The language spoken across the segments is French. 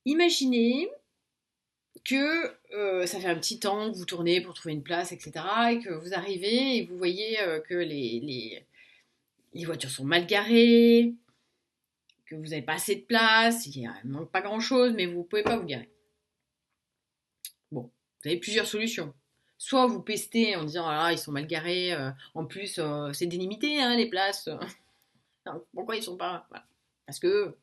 imaginez que ça fait un petit temps que vous tournez pour trouver une place, etc. Et que vous arrivez et vous voyez que les voitures sont mal garées, que vous n'avez pas assez de place, il ne manque pas grand-chose, mais vous ne pouvez pas vous garer. Bon, vous avez plusieurs solutions. Soit vous pestez en disant ah ils sont mal garés, en plus c'est délimité hein, les places. Pourquoi ils sont pas voilà. Parce que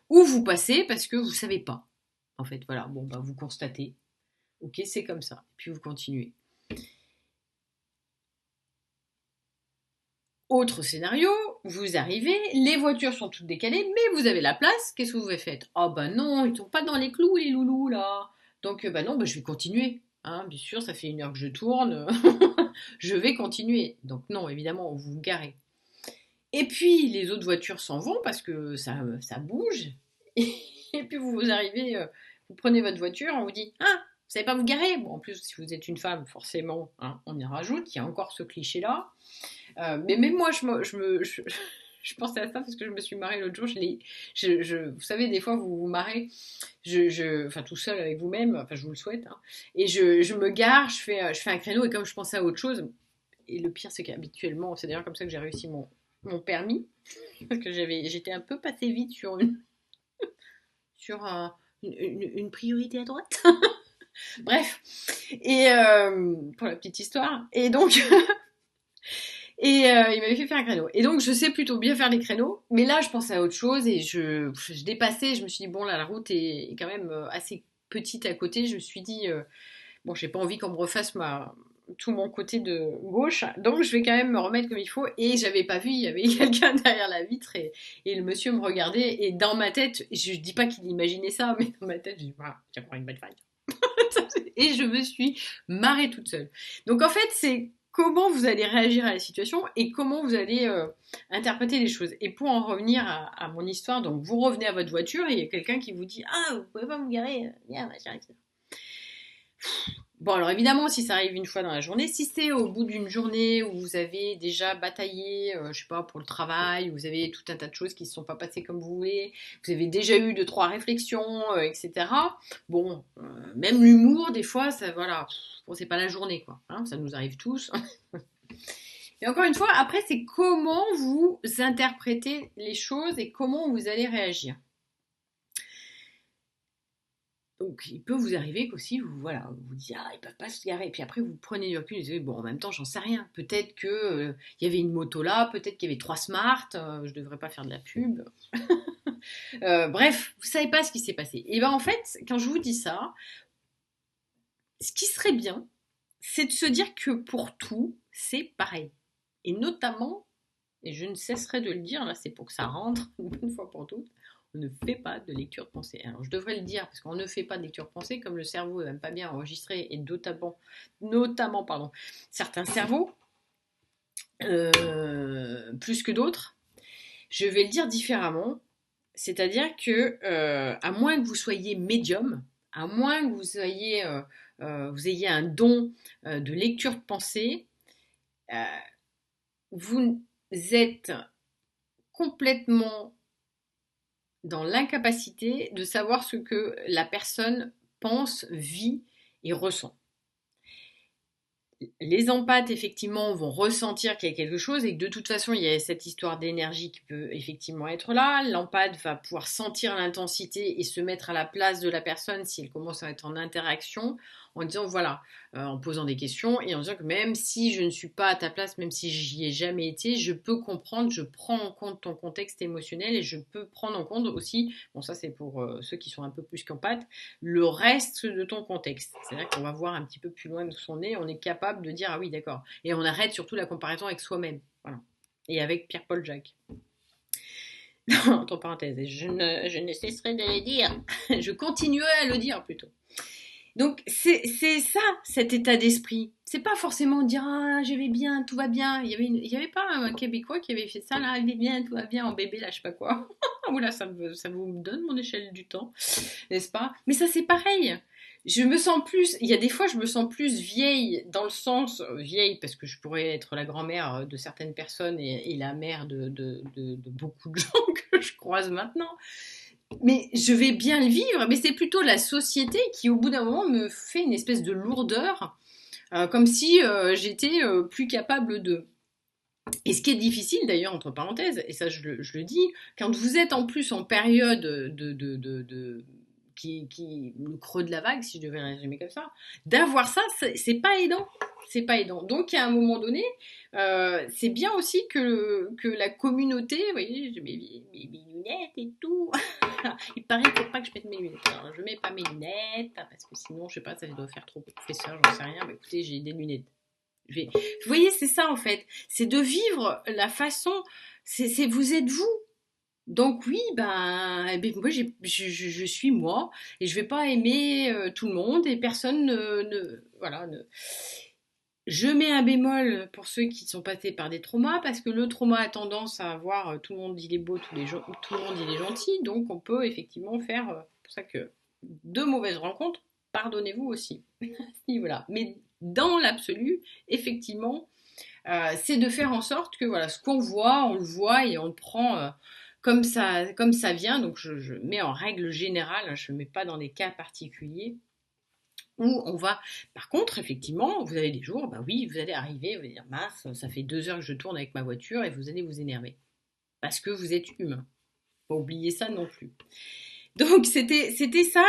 ou vous passez parce que vous savez pas. En fait voilà bon bah vous constatez. Ok c'est comme ça. Puis vous continuez. Autre scénario, vous arrivez, les voitures sont toutes décalées, mais vous avez la place. Qu'est-ce que vous avez fait? Oh bah non, ils sont pas dans les clous les loulous là. Donc bah non, bah, je vais continuer. Hein, bien sûr, ça fait 1 heure que je tourne. Je vais continuer. Donc non, évidemment, vous vous garez. Et puis les autres voitures s'en vont parce que ça bouge. Et puis vous arrivez, vous prenez votre voiture, on vous dit ah, vous savez pas vous garer. Bon, en plus, si vous êtes une femme, forcément, hein, on y rajoute. Il y a encore ce cliché-là. Mais même moi, je pensais à ça parce que je me suis marrée l'autre jour. Vous savez, des fois, vous vous marrez, enfin, tout seul avec vous-même, enfin, je vous le souhaite. Hein, et je me gare, je fais un créneau et comme je pensais à autre chose, et le pire, c'est qu'habituellement, c'est d'ailleurs comme ça que j'ai réussi mon permis, parce que j'étais un peu passé vite sur une priorité à droite. Bref, et pour la petite histoire. Et donc, et il m'avait fait faire un créneau. Et donc, je sais plutôt bien faire les créneaux. Mais là, je pensais à autre chose et je dépassais. Je me suis dit, bon, là, la route est quand même assez petite à côté. Je me suis dit, bon, j'ai pas envie qu'on me refasse tout mon côté de gauche. Donc, je vais quand même me remettre comme il faut. Et j'avais pas vu, il y avait quelqu'un derrière la vitre et le monsieur me regardait. Et dans ma tête, je dis pas qu'il imaginait ça, mais dans ma tête, je dis, voilà, j'ai encore une bonne faille. Et je me suis marrée toute seule. Donc en fait, c'est comment vous allez réagir à la situation et comment vous allez interpréter les choses. Et pour en revenir à mon histoire, donc vous revenez à votre voiture et il y a quelqu'un qui vous dit ah vous pouvez pas vous garer, bien machin, etc. Bon, alors évidemment, si ça arrive une fois dans la journée, si c'est au bout d'une journée où vous avez déjà bataillé, je sais pas, pour le travail, vous avez tout un tas de choses qui ne se sont pas passées comme vous voulez, vous avez déjà eu 2, 3 réflexions, etc. Bon, même l'humour, des fois, ça, voilà, bon, c'est pas la journée, quoi. Hein, ça nous arrive tous. Et encore une fois, après, c'est comment vous interprétez les choses et comment vous allez réagir. Donc, il peut vous arriver qu'aussi, vous dites, ah, ils peuvent pas se garer. Et puis après, vous prenez du recul et vous dites, bon, en même temps, j'en sais rien. Peut-être que il y avait une moto là, peut-être qu'il y avait 3 Smart, je devrais pas faire de la pub. Bref, vous savez pas ce qui s'est passé. Et ben en fait, quand je vous dis ça, ce qui serait bien, c'est de se dire que pour tout, c'est pareil. Et notamment, et je ne cesserai de le dire, là, c'est pour que ça rentre une bonne fois pour toutes, on ne fait pas de lecture de pensée. Alors je devrais le dire parce qu'on ne fait pas de lecture de pensée, comme le cerveau n'aime pas bien enregistrer, et notamment pardon, certains cerveaux, plus que d'autres, je vais le dire différemment. C'est-à-dire que, à moins que vous soyez médium, à moins que vous ayez un don de lecture de pensée, euh, vous êtes complètement dans l'incapacité de savoir ce que la personne pense, vit et ressent. Les empathes, effectivement, vont ressentir qu'il y a quelque chose et que de toute façon, il y a cette histoire d'énergie qui peut effectivement être là. L'empathe va pouvoir sentir l'intensité et se mettre à la place de la personne si elle commence à être en interaction, en disant voilà, en posant des questions et en disant que même si je ne suis pas à ta place, même si j'y ai jamais été, je peux comprendre, je prends en compte ton contexte émotionnel et je peux prendre en compte aussi, bon ça c'est pour ceux qui sont un peu plus qu'empathes, le reste de ton contexte. C'est-à-dire qu'on va voir un petit peu plus loin de son nez, on est capable de dire ah oui d'accord. Et on arrête surtout la comparaison avec soi-même. Voilà. Et avec Pierre-Paul Jacques. Entre parenthèses, je ne cesserai de le dire. Je continuerai à le dire plutôt. Donc c'est ça, cet état d'esprit. C'est pas forcément dire ah je vais bien, tout va bien. Il y avait pas un Québécois qui avait fait ça là, il va bien, tout va bien en bébé là, je sais pas quoi. Oula, ça vous donne mon échelle du temps, n'est-ce pas? Mais ça c'est pareil. Je me sens plus, il y a des fois je me sens plus vieille dans le sens vieille parce que je pourrais être la grand-mère de certaines personnes et la mère de beaucoup de gens que je croise maintenant. Mais je vais bien le vivre, mais c'est plutôt la société qui, au bout d'un moment, me fait une espèce de lourdeur, comme si j'étais plus capable de. Et ce qui est difficile d'ailleurs, entre parenthèses, et ça je le dis, quand vous êtes en plus en période le creux de la vague, si je devais résumer comme ça, d'avoir ça, c'est pas aidant. C'est pas aidant. Donc à un moment donné, c'est bien aussi que la communauté, vous voyez, j'ai mes lunettes et tout. Il paraît qu'il ne faut pas que je mette mes lunettes. Alors, je mets pas mes lunettes parce que sinon, je sais pas, ça doit faire trop professeur, j'en sais rien. Mais écoutez, j'ai des lunettes. Vous voyez, c'est ça en fait. C'est de vivre la façon. Vous êtes vous. Donc oui, ben moi je suis moi et je vais pas aimer tout le monde et personne voilà. Je mets un bémol pour ceux qui sont passés par des traumas parce que le trauma a tendance à avoir tout le monde il est beau, tout le monde il est gentil, donc on peut effectivement faire. C'est pour ça que de mauvaises rencontres, pardonnez-vous aussi à ce niveau-là. Mais dans l'absolu, effectivement, c'est de faire en sorte que voilà, ce qu'on voit, on le voit et on le prend comme ça vient. Donc je mets en règle générale, je ne mets pas dans des cas particuliers où on va. Par contre, effectivement, vous avez des jours, bah oui, vous allez arriver, vous allez dire mince, ça fait 2 heures que je tourne avec ma voiture et vous allez vous énerver parce que vous êtes humain. Faut pas oublier ça non plus. Donc c'était ça,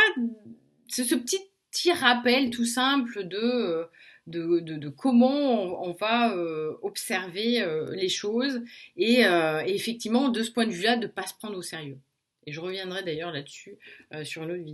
ce petit rappel tout simple de comment on va observer les choses et effectivement de ce point de vue-là de ne pas se prendre au sérieux. Et je reviendrai d'ailleurs là-dessus sur une autre vidéo.